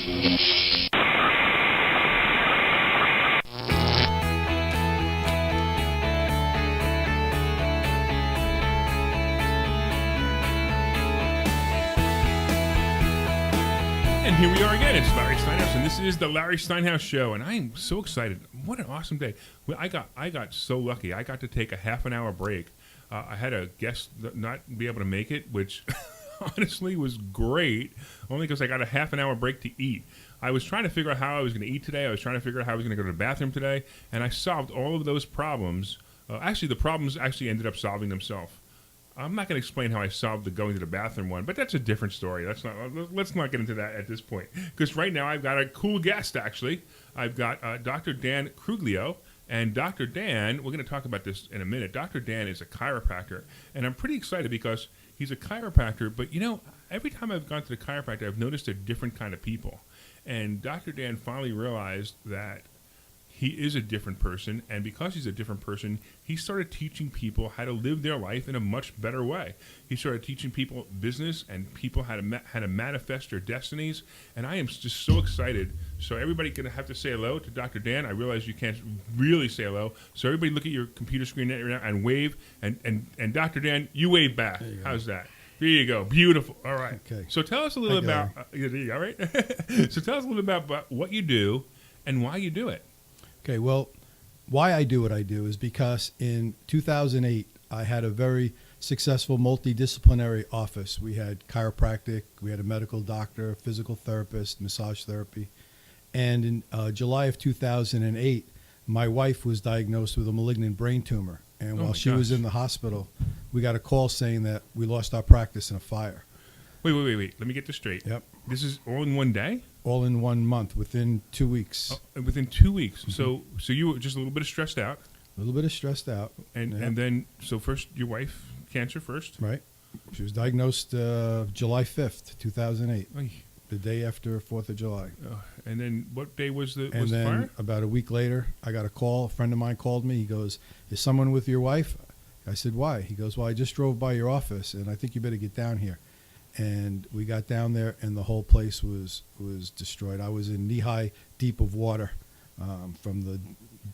And here we are again. It's Larry Steinhouse, and this is the Larry Steinhouse Show. And I am so excited. What an awesome day! Well, I got so lucky. I got to take a half an hour break. I had a guest not be able to make it, which honestly was great, only because I got a half an hour break to eat. I was trying to figure out how I was going to eat today. I was trying to figure out how I was going to go to the bathroom today, and I solved all of those problems. Actually, the problems actually ended up solving themselves. I'm not going to explain how I solved the going to the bathroom one, but that's a different story. Let's not get into that at this point, because right now I've got a cool guest. Actually, I've got Dr. Dan Cruoglio, and Dr. Dan. We're going to talk about this in a minute. Dr. Dan is a chiropractor, and I'm pretty excited because he's a chiropractor. But you know, every time I've gone to the chiropractor, I've noticed they're different kind of people, and Dr. Dan finally realized that he is a different person, and because he's a different person, he started teaching people how to live their life in a much better way. He started teaching people business and people how to manifest their destinies, and I am just so excited. So everybody going to have to say hello to Dr. Dan. I realize you can't really say hello, so everybody look at your computer screen right now and wave, and Dr. Dan, you wave back. How's that? There you go. Beautiful. All right. Okay. So tell us a little about all right? So tell us a little bit about what you do and why you do it. Okay, well, why I do what I do is because in 2008, I had a very successful multidisciplinary office. We had chiropractic, we had a medical doctor, physical therapist, massage therapy. And in July of 2008, my wife was diagnosed with a malignant brain tumor. And while she was in the hospital, we got a call saying that we lost our practice in a fire. Wait. Let me get this straight. Yep. This is all in one day? All in 1 month, within 2 weeks. Oh, within 2 weeks. Mm-hmm. So you were just a little bit stressed out. A little bit of stressed out. And then, so first your wife, cancer first? Right. She was diagnosed July 5th, 2008, Oy. the day after 4th of July. And then what day was the And then fire? about a week later, I got a call. A friend of mine called me. He goes, "Is someone with your wife?" I said, "Why?" He goes, "Well, I just drove by your office, and I think you better get down here." And we got down there, and the whole place was destroyed. I was in knee-high deep of water from the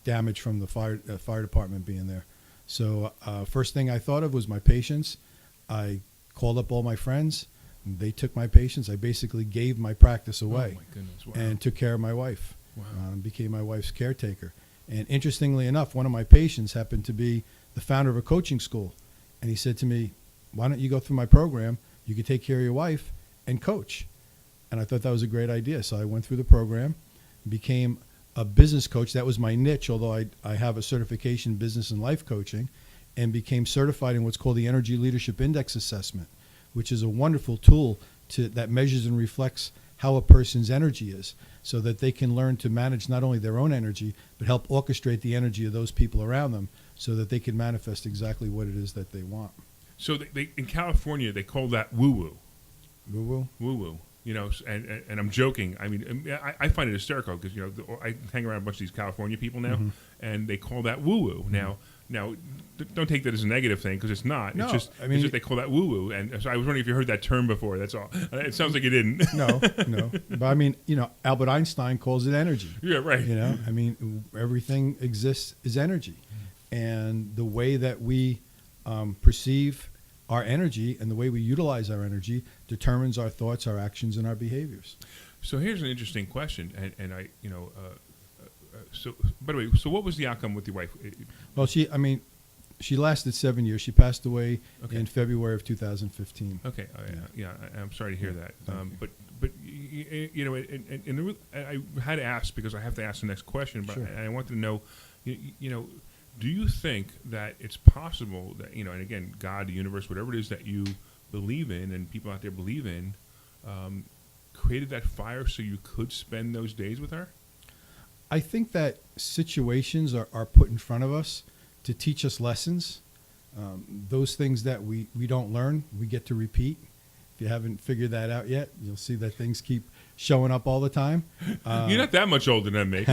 damage from the fire department being there. So first thing I thought of was my patients. I called up all my friends. They took my patients. I basically gave my practice away. Oh, my goodness. Wow. And took care of my wife. Wow. Became my wife's caretaker. And interestingly enough, one of my patients happened to be the founder of a coaching school. And he said to me, "Why don't you go through my program? You could take care of your wife and coach." And I thought that was a great idea. So I went through the program, became a business coach. That was my niche, although I have a certification in business and life coaching, and became certified in what's called the Energy Leadership Index Assessment, which is a wonderful tool that measures and reflects how a person's energy is, so that they can learn to manage not only their own energy, but help orchestrate the energy of those people around them so that they can manifest exactly what it is that they want. So they in California, they call that woo-woo. Woo-woo? Woo-woo. You know, and I'm joking. I mean, I find it hysterical because, you know, I hang around a bunch of these California people now, Mm-hmm. and they call that woo-woo. Now, don't take that as a negative thing, because it's not. No, it's just they call that woo-woo. And so I was wondering if you heard that term before. That's all. It sounds like you didn't. No. But I mean, you know, Albert Einstein calls it energy. Yeah, right. You know, I mean, everything exists is energy. And the way that we perceive our energy and the way we utilize our energy determines our thoughts, our actions, and our behaviors. So here's an interesting question, and I, you know, so by the way, so what was the outcome with your wife? Well, she lasted 7 years. She passed away Okay. in February of 2015. Okay, yeah, I'm sorry to hear that. But you know, and I had to ask because I have to ask the next question. But Sure. I wanted to know, you know, do you think that it's possible that, you know, and again, God, the universe, whatever it is that you believe in, and people out there believe in, created that fire so you could spend those days with her? I think that situations are put in front of us to teach us lessons. Those things that we don't learn, we get to repeat. If you haven't figured that out yet, you'll see that things keep showing up all the time. You're not that much older than me.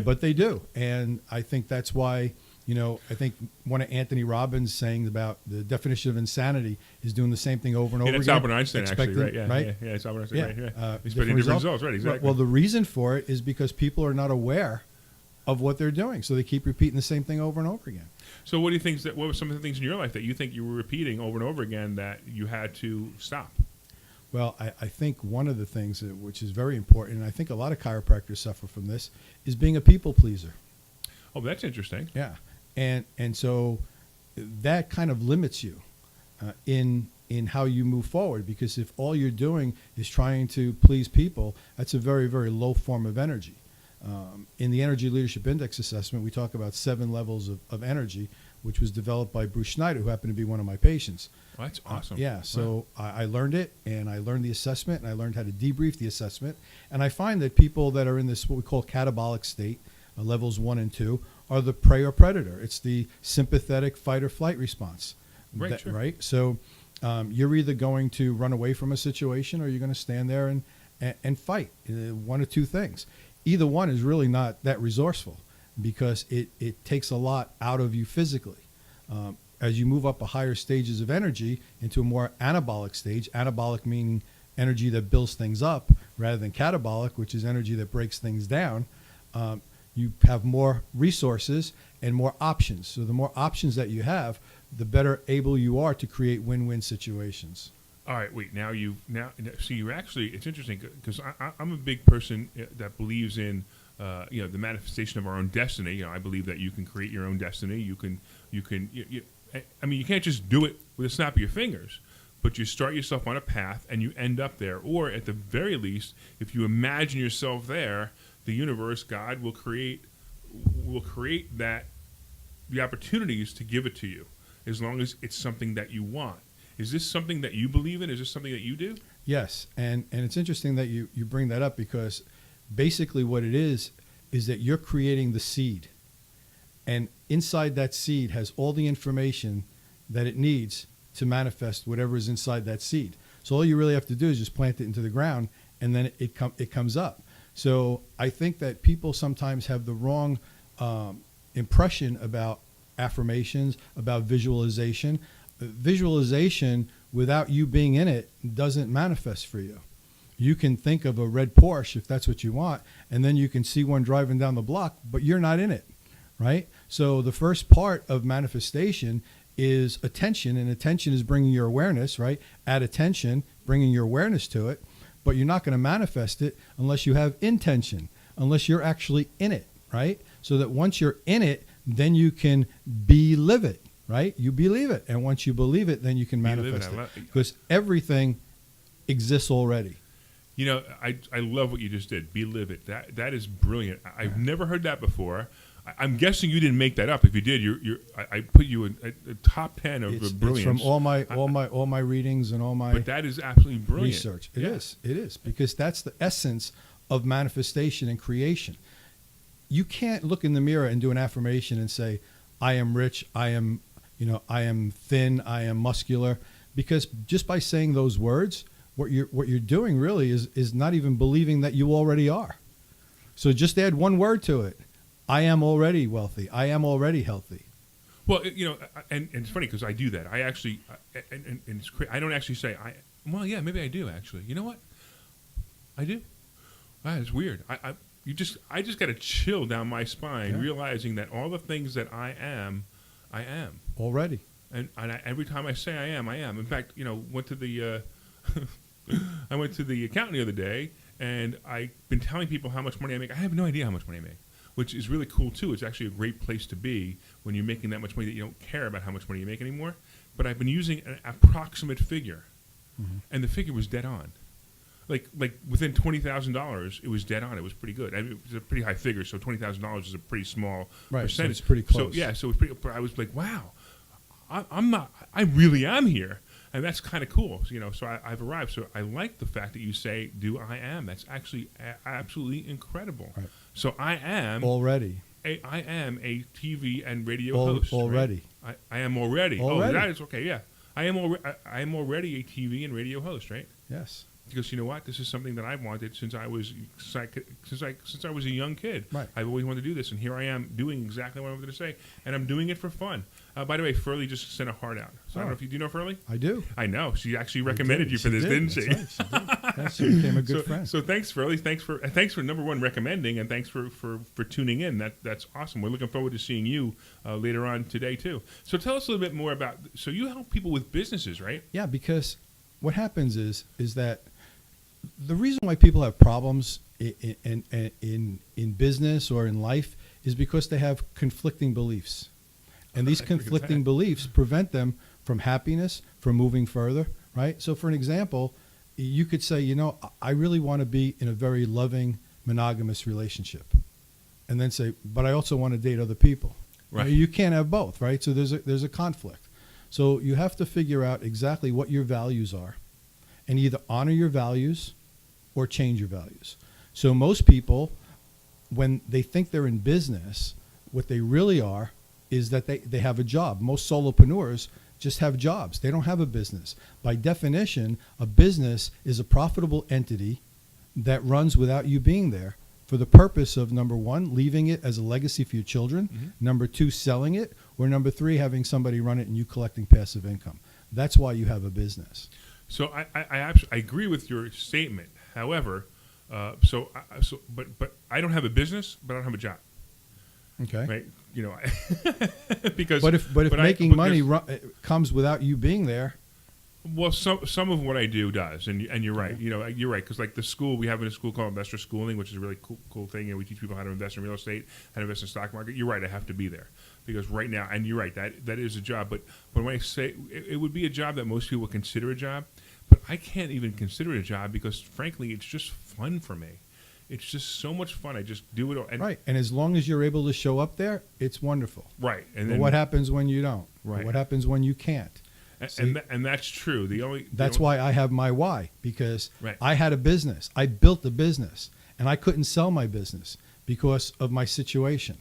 But they do. And I think that's why I think one of Anthony Robbins' saying about the definition of insanity is doing the same thing over and over that's again. Albert Einstein, actually, right? Yeah, right? yeah, it's Albert Einstein, Yeah. right? Yeah. Expecting Different different results, right? Exactly. Well, the reason for it is because people are not aware of what they're doing, so they keep repeating the same thing over and over again. So what do you think? What were some of the things in your life that you think you were repeating over and over again that you had to stop? Well, I think one of the things which is very important, and I think a lot of chiropractors suffer from this, is being a people pleaser. Oh, that's interesting. Yeah, and so that kind of limits you in how you move forward, because if all you're doing is trying to please people, that's a very, very low form of energy. In the Energy Leadership Index assessment, we talk about 7 levels of energy, which was developed by Bruce Schneider, who happened to be one of my patients. Well, that's awesome. Yeah, so wow. I learned it, and I learned the assessment, and I learned how to debrief the assessment. And I find that people that are in this, what we call catabolic state, levels 1 and 2, are the prey or predator. It's the sympathetic fight or flight response. Right, sure. Right? So you're either going to run away from a situation, or you're going to stand there and fight. One of two things. Either one is really not that resourceful, because it takes a lot out of you physically. As you move up a higher stages of energy into a more anabolic stage, anabolic meaning energy that builds things up, rather than catabolic, which is energy that breaks things down, you have more resources and more options. So the more options that you have, the better able you are to create win-win situations. All right, wait. Now you're actually. It's interesting because I'm a big person that believes in the manifestation of our own destiny. I believe that you can create your own destiny. You can't just do it with a snap of your fingers, but you start yourself on a path and you end up there. Or at the very least, if you imagine yourself there, the universe, God, will create that the opportunities to give it to you, as long as it's something that you want. Is this something that you believe in? Is this something that you do? Yes, and it's interesting that you bring that up, because basically what it is that you're creating the seed. And inside that seed has all the information that it needs to manifest whatever is inside that seed. So all you really have to do is just plant it into the ground, and then it comes up. So I think that people sometimes have the wrong impression about affirmations, about visualization. Visualization without you being in it doesn't manifest for you. You can think of a red Porsche if that's what you want, and then you can see one driving down the block, but you're not in it, right? So the first part of manifestation is attention, and attention is bringing your awareness, right? Add attention, bringing your awareness to it, but you're not going to manifest it unless you have intention, unless you're actually in it, right? So that once you're in it, then you can believe it, right? You believe it, and once you believe it, then you can manifest it, because everything exists already. I love what you just did. Believe it. That is brilliant. I've never heard that before. I'm guessing you didn't make that up. If you did, I put you in a top 10 of brilliance. It's from all my readings and all my. But that is absolutely brilliant. Research. It is because that's the essence of manifestation and creation. You can't look in the mirror and do an affirmation and say, "I am rich. I am thin. I am muscular," because just by saying those words, what you're doing really is not even believing that you already are. So just add one word to it. I am already wealthy. I am already healthy. Well, and it's funny because I do that. I actually, and it's I don't actually say well, yeah, maybe I do actually. You know what? I do. It's weird. I just got a chill down my spine, realizing that all the things that I am already. And every time I say I am. In fact, went to the I went to the accountant the other day, and I've been telling people how much money I make. I have no idea how much money I make, which is really cool too. It's actually a great place to be when you're making that much money that you don't care about how much money you make anymore. But I've been using an approximate figure, and the figure was dead on. Like within $20,000, it was dead on. It was pretty good. I mean, it was a pretty high figure, so $20,000 is a pretty small percentage. So it's pretty close. So it was pretty. I was like, wow, I'm not. I really am here. And that's kind of cool, so I've arrived. So I like the fact that you say, do I am. That's actually absolutely incredible. Right. So I am already. I am a TV and radio host. Already. Right? I am already. Already. Oh, that is okay, yeah. I am already a TV and radio host, right? Yes. because you know what, this is something that I've wanted since I was a young kid. Right. I've always wanted to do this, and here I am doing exactly what I'm going to say, and I'm doing it for fun. By the way, Furley just sent a heart out. So I don't know if you do you know Furley. I do. I know she actually recommended you for this, didn't she? That's right, she did. Yeah, she became a good friend. So thanks, Furley. Thanks for number one recommending, and thanks for tuning in. That's awesome. We're looking forward to seeing you later on today too. So tell us a little bit more about. So you help people with businesses, right? Yeah, because what happens is that the reason why people have problems in business or in life is because they have conflicting beliefs. And these conflicting beliefs prevent them from happiness, from moving further, right? So for an example, you could say, you know, I really want to be in a very loving, monogamous relationship. And then say, but I also want to date other people. Right. You can't have both, right? So there's a conflict. So you have to figure out exactly what your values are and either honor your values or change your values. So most people, when they think they're in business, what they really are is that they have a job. Most solopreneurs just have jobs. They don't have a business. By definition, a business is a profitable entity that runs without you being there for the purpose of, number one, leaving it as a legacy for your children, number two, selling it, or number three, having somebody run it and you collecting passive income. That's why you have a business. So I agree with your statement. However, but I don't have a business, but I don't have a job. Okay. Right. You know, because but if making money comes without you being there. Well, some of what I do does, and you're right. You know, you're right, because like the school we have in a school called Investor Schooling, which is a really cool thing, and we teach people how to invest in real estate, how to invest in the stock market. You're right, I have to be there because right now, and you're right, that is a job. But when I say it would be a job that most people consider a job, but I can't even consider it a job because frankly, it's just fun for me. It's just so much fun. I just do it. And right, and as long as you're able to show up there, it's wonderful. Right, and but then what happens when you don't? Right. What happens when you can't? And that's true. That's why I have my why, because right. I had a business. I built a business, and I couldn't sell my business because of my situation.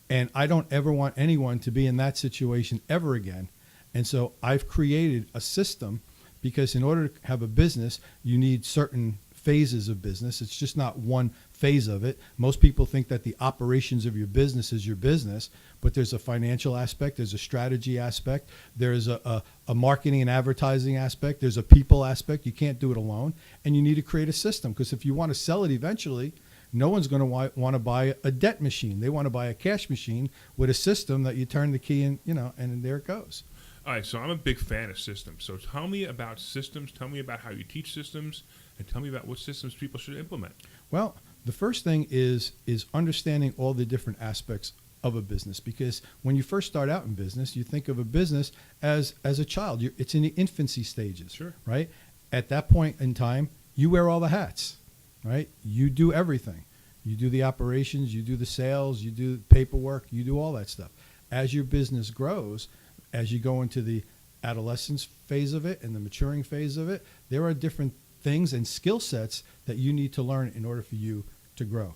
And I don't ever want anyone to be in that situation ever again. And so I've created a system because in order to have a business, you need certain phases of business. It's just not one phase of it. Most people think that the operations of your business is your business, but there's a financial aspect, there's a strategy aspect, there's a marketing and advertising aspect, there's a people aspect. You can't do it alone, and you need to create a system because if you want to sell it eventually, no one's going to want to buy a debt machine. They want to buy a cash machine with a system that you turn the key in, and there it goes. All right, so I'm a big fan of systems. So tell me about systems. Tell me about how you teach systems, and tell me about what systems people should implement. Well, the first thing is understanding all the different aspects of a business, because when you first start out in business, you think of a business as a child. It's in the infancy stages, sure, right? At that point in time, you wear all the hats, right? You do everything. You do the operations, you do the sales, you do paperwork, you do all that stuff. As your business grows, as you go into the adolescence phase of it and the maturing phase of it, there are different things and skill sets that you need to learn in order for you to grow.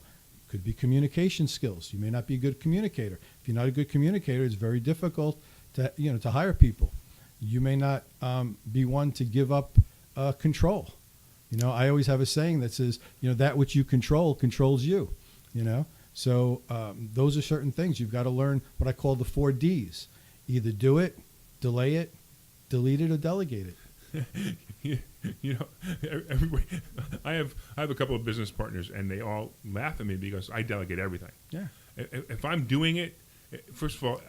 Could be communication skills. You may not be a good communicator. If you're not a good communicator, it's very difficult to hire people. You may not be one to give up control. I always have a saying that says, that which you control controls you. So those are certain things. You've got to learn what I call the 4 Ds. Either do it, delay it, delete it, or delegate it. Everybody, I have a couple of business partners, and they all laugh at me because I delegate everything. Yeah. If I'm doing it, first of all,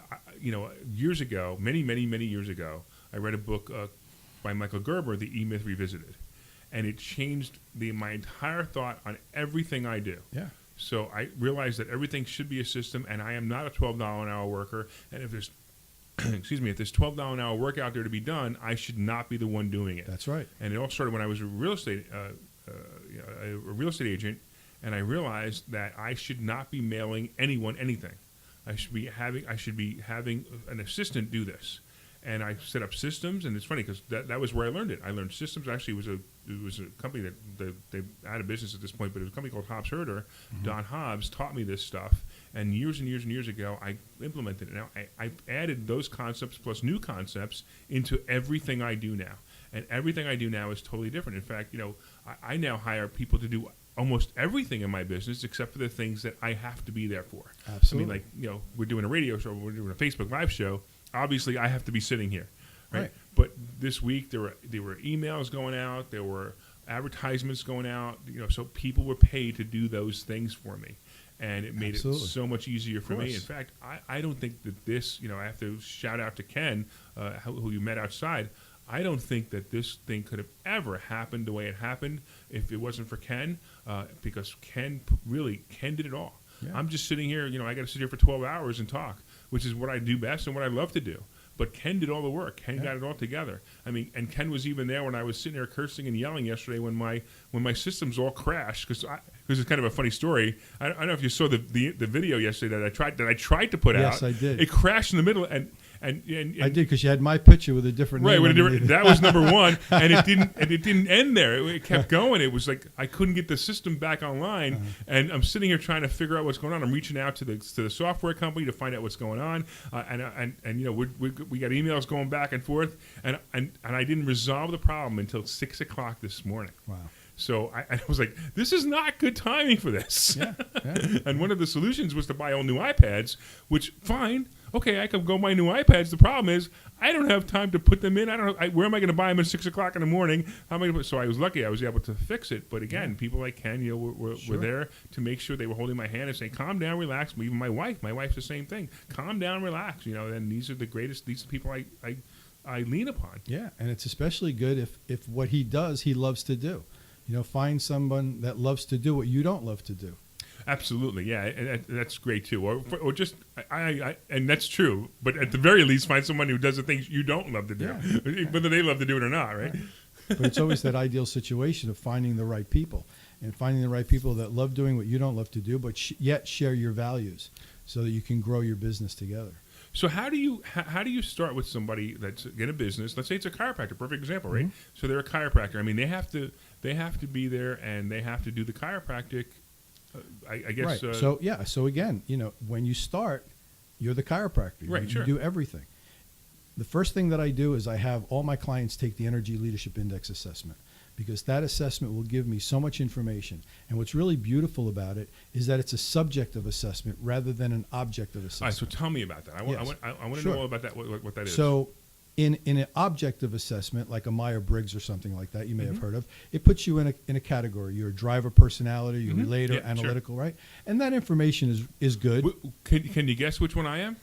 years ago, many years ago, I read a book by Michael Gerber, The E-Myth Revisited, and it changed my entire thought on everything I do. Yeah. So I realized that everything should be a system, and I am not a $12 an hour worker. And if there's if there's $12 an hour work out there to be done, I should not be the one doing it. That's right. And it all started when I was a real estate agent, and I realized that I should not be mailing anyone anything. I should be having an assistant do this. And I set up systems, and it's funny because that was where I learned it. I learned systems. Actually, it was a company that they out of business at this point, but it was a company called Hobbs Herder. Mm-hmm. Don Hobbs taught me this stuff, and years ago, I implemented it. Now I added those concepts plus new concepts into everything I do now, and everything I do now is totally different. In fact, I now hire people to do almost everything in my business except for the things that I have to be there for. Absolutely. I mean, like, we're doing a radio show, we're doing a Facebook Live show. Obviously, I have to be sitting here, right? But this week there were emails going out, there were advertisements going out, so people were paid to do those things for me. And it made Absolutely. it so much easier for me. In fact, I don't think that this, I have to shout out to Ken, who you met outside. I don't think that this thing could have ever happened the way it happened if it wasn't for Ken, because Ken did it all. Yeah. I'm just sitting here, I got to sit here for 12 hours and talk, which is what I do best and what I love to do. But Ken did all the work. Ken got it all together. I mean, and Ken was even there when I was sitting there cursing and yelling yesterday when my systems all crashed. Because it's kind of a funny story. I don't know if you saw the video yesterday that I tried to put out. Yes, I did. It crashed in the middle, and I did, because you had my picture with a different name. Right, that was number one, and it didn't end there. It kept going. It was like I couldn't get the system back online, and I'm sitting here trying to figure out what's going on. I'm reaching out to the software company to find out what's going on, and we got emails going back and forth, and I didn't resolve the problem until 6 o'clock this morning. Wow. So I was like, this is not good timing for this. Yeah. And one of the solutions was to buy all new iPads, which, fine. Okay, I can go buy new iPads. The problem is I don't have time to put them in. Where am I going to buy them at 6 o'clock in the morning? How am I gonna, so I was lucky I was able to fix it. But again, people like Ken, were there to make sure they were holding my hand and saying, calm down, relax. Even my wife's the same thing. Calm down, relax. And these are the people I lean upon. Yeah, and it's especially good if what he does, he loves to do. Find someone that loves to do what you don't love to do. Absolutely, yeah, and that's great too. Or just, and that's true. But at the very least, find someone who does the things you don't love to do, whether they love to do it or not, right? But it's always that ideal situation of finding the right people, and finding the right people that love doing what you don't love to do, but yet share your values, so that you can grow your business together. So how do you start with somebody that's in a business? Let's say it's a chiropractor, perfect example, right? Mm-hmm. So they're a chiropractor. I mean, they have to be there and they have to do the chiropractic. I guess. Right. So again, when you start, you're the chiropractor. Right. You do everything. The first thing that I do is I have all my clients take the Energy Leadership Index assessment, because that assessment will give me so much information. And what's really beautiful about it is that it's a subjective assessment rather than an objective assessment. All right, so tell me about that. I want to know all about that, what that is. So in an objective assessment, like a Myers-Briggs or something like that, you may have heard of, it puts you in a category. You're a driver personality, you're a relator, analytical, right? And that information is good. Can you guess which one I am?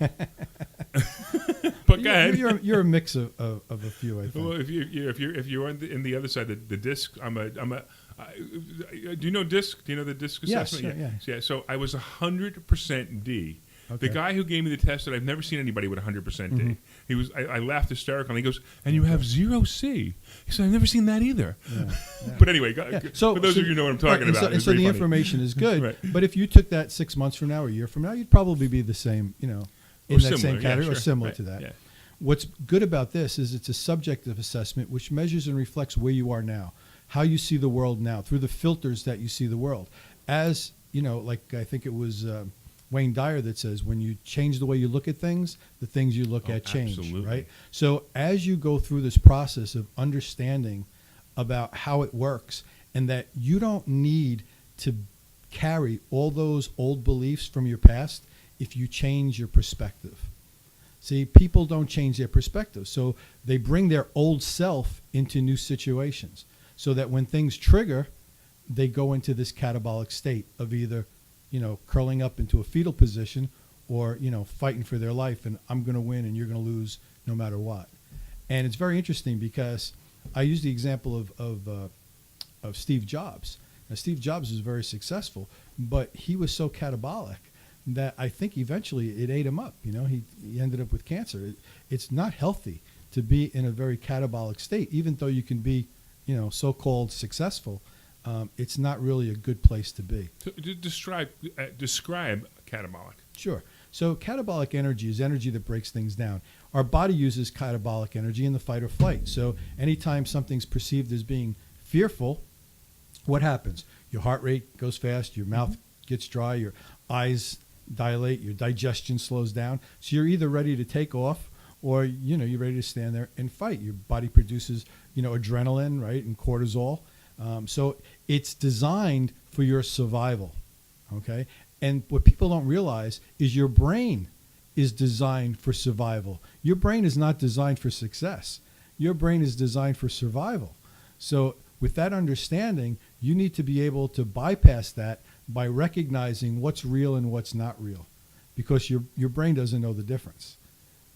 But go ahead. You're a mix of a few, I think. Well, if you're on in the other side, the disc, do you know disc? Do you know the disc assessment? Yes, yeah. So I was 100% D. Okay. The guy who gave me the test said, I've never seen anybody with 100% D. He was. I laughed hysterically. He goes, and you have 0 C. He said, I've never seen that either. Yeah. But anyway, so for those of you who know what I'm talking about. And so the information is good. Right. But if you took that 6 months from now or a year from now, you'd probably be the same, in that same category or similar to that. Yeah. What's good about this is it's a subjective assessment which measures and reflects where you are now, how you see the world now, through the filters that you see the world. As, like I think it was Wayne Dyer that says, when you change the way you look at things, the things you look at change, absolutely. Right? So as you go through this process of understanding about how it works, and that you don't need to carry all those old beliefs from your past if you change your perspective. See, people don't change their perspective, so they bring their old self into new situations, so that when things trigger, they go into this catabolic state of either curling up into a fetal position, or, fighting for their life, and I'm going to win and you're going to lose no matter what. And it's very interesting because I use the example of Steve Jobs. Now, Steve Jobs was very successful, but he was so catabolic that I think eventually it ate him up. He ended up with cancer. It's not healthy to be in a very catabolic state, even though you can be, so-called successful. It's not really a good place to be. So describe catabolic. Sure. So catabolic energy is energy that breaks things down. Our body uses catabolic energy in the fight or flight. So anytime something's perceived as being fearful, what happens? Your heart rate goes fast, your mouth gets dry, your eyes dilate, your digestion slows down. So you're either ready to take off, or you're ready to stand there and fight. Your body produces adrenaline, right, and cortisol. So it's designed for your survival. Okay. And what people don't realize is your brain is designed for survival. Your brain is not designed for success. Your brain is designed for survival. So with that understanding, you need to be able to bypass that by recognizing what's real and what's not real, because your brain doesn't know the difference.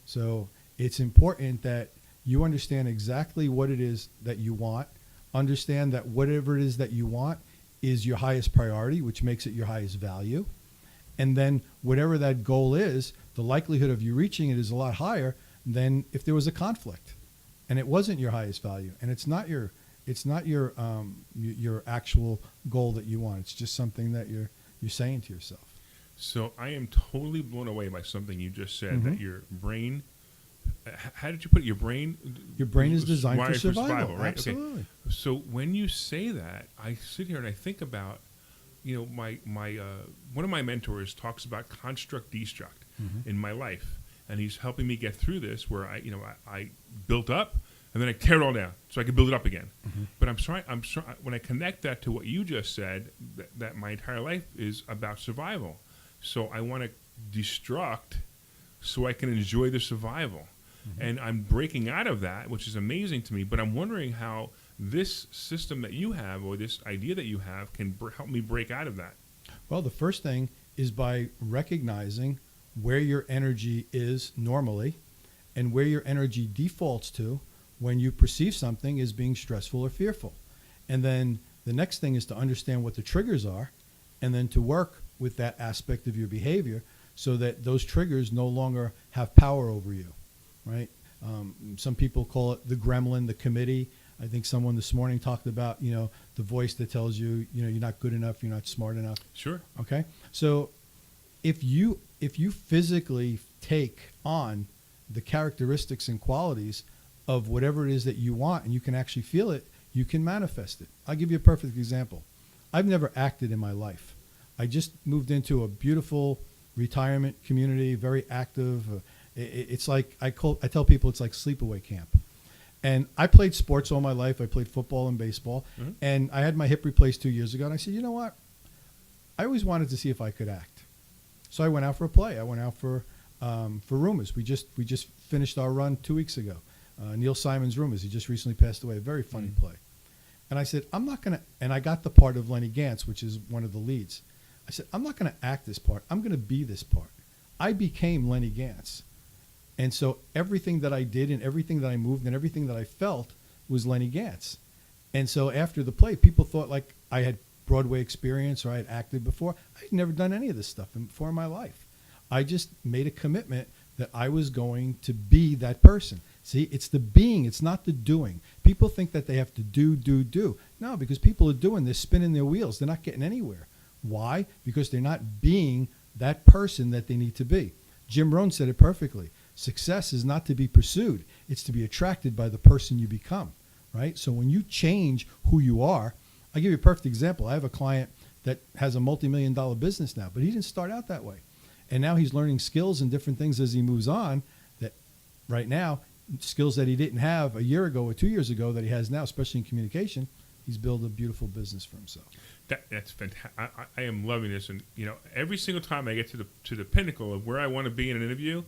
So it's important that you understand exactly what it is that you want, understand that whatever it is that you want is your highest priority, which makes it your highest value. And then whatever that goal is, the likelihood of you reaching it is a lot higher than if there was a conflict and it wasn't your highest value, and it's not your actual goal that you want. It's just something that you're saying to yourself. So I am totally blown away by something you just said, that your brain, how did you put it? Your brain is designed for wired survival, right? Absolutely. Okay. So when you say that, I sit here and I think about, my one of my mentors talks about construct destruct in my life, and he's helping me get through this where I built up and then I tear it all down so I can build it up again. But I'm sorry, when I connect that to what you just said, that my entire life is about survival. So I want to destruct so I can enjoy the survival. And I'm breaking out of that, which is amazing to me. But I'm wondering how this system that you have, or this idea that you have, can help me break out of that. Well, the first thing is by recognizing where your energy is normally and where your energy defaults to when you perceive something as being stressful or fearful. And then the next thing is to understand what the triggers are, and then to work with that aspect of your behavior so that those triggers no longer have power over you, right? Some people call it the gremlin, the committee. I think someone this morning talked about, the voice that tells you, you're not good enough, you're not smart enough. Sure. Okay. So if you physically take on the characteristics and qualities of whatever it is that you want, and you can actually feel it, you can manifest it. I'll give you a perfect example. I've never acted in my life. I just moved into a beautiful retirement community, very active. It's like I tell people it's like sleepaway camp. And I played sports all my life. I played football and baseball. And I had my hip replaced 2 years ago. And I said, you know what? I always wanted to see if I could act. So I went out for a play. I went out for Rumors. We just finished our run 2 weeks ago. Neil Simon's Rumors. He just recently passed away. A very funny play. And I said, I'm not going to, and I got the part of Lenny Gantz, which is one of the leads. I said, I'm not going to act this part. I'm going to be this part. I became Lenny Gantz. And so everything that I did and everything that I moved and everything that I felt was Lenny Gantz. And so after the play, people thought like I had Broadway experience or I had acted before. I had never done any of this stuff before in my life. I just made a commitment that I was going to be that person. See, it's the being, it's not the doing. People think that they have to do. No, because people are doing, they're spinning their wheels. They're not getting anywhere. Why? Because they're not being that person that they need to be. Jim Rohn said it perfectly. Success is not to be pursued. It's to be attracted by the person you become, right? So when you change who you are, I'll give you a perfect example. I have a client that has a multi-million-dollar business now, but he didn't start out that way. And now he's learning skills and different things as he moves on that right now, skills that he didn't have a year ago or 2 years ago that he has now, especially in communication. He's built a beautiful business for himself. That's fantastic. I am loving this, and every single time I get to the pinnacle of where I want to be in an interview,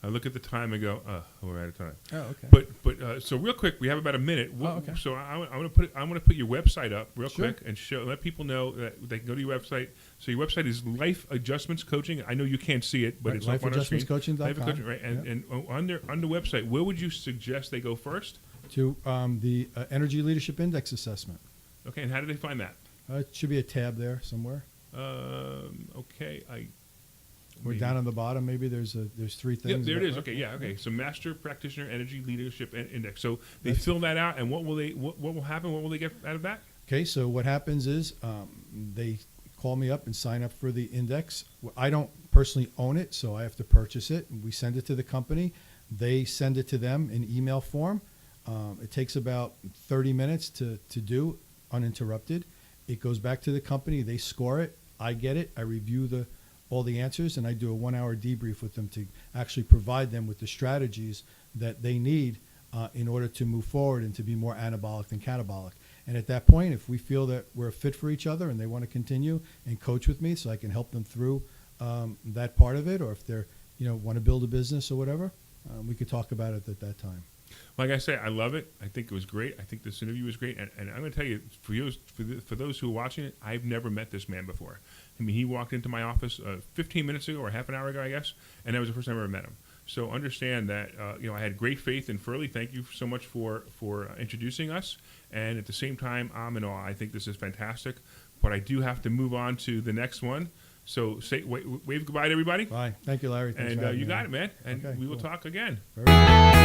I look at the time and go, we're out of time. Oh, okay. But so real quick, we have about a minute. Okay. So I want to put your website up real Sure. quick and let people know that they can go to your website. So your website is Life Adjustments Coaching. I know you can't see it, but Right, it's up on our screen. lifeadjustmentscoaching.com. Life Coaching, right? And on the website, where would you suggest they go first? To the Energy Leadership Index Assessment. Okay, and how do they find that? It should be a tab there somewhere. Okay, Or down on the bottom, maybe there's three things. Yeah, there it is. Okay, yeah, okay. So Master Practitioner Energy Leadership Index. So they fill that out, and what will happen? What will they get out of that? Okay, so what happens is they call me up and sign up for the index. I don't personally own it, so I have to purchase it. We send it to the company. They send it to them in email form. It takes about 30 minutes to do uninterrupted. It goes back to the company. They score it. I get it. I review all the answers, and I do a 1-hour debrief with them to actually provide them with the strategies that they need in order to move forward and to be more anabolic than catabolic. And at that point, if we feel that we're a fit for each other and they want to continue and coach with me so I can help them through that part of it, or if they're, want to build a business or whatever, we could talk about it at that time. Like I say, I love it. I think it was great. I think this interview was great. And I'm going to tell you, for those who are watching it, I've never met this man before. I mean, he walked into my office 15 minutes ago or half an hour ago, I guess, and that was the first time I ever met him. So understand that, I had great faith in Furley. Thank you so much for introducing us. And at the same time, I'm in awe. I think this is fantastic. But I do have to move on to the next one. So wave goodbye to everybody. Bye. Thank you, Larry. Thanks for having you me. got it, man. And Okay, we will cool. talk again. Very good.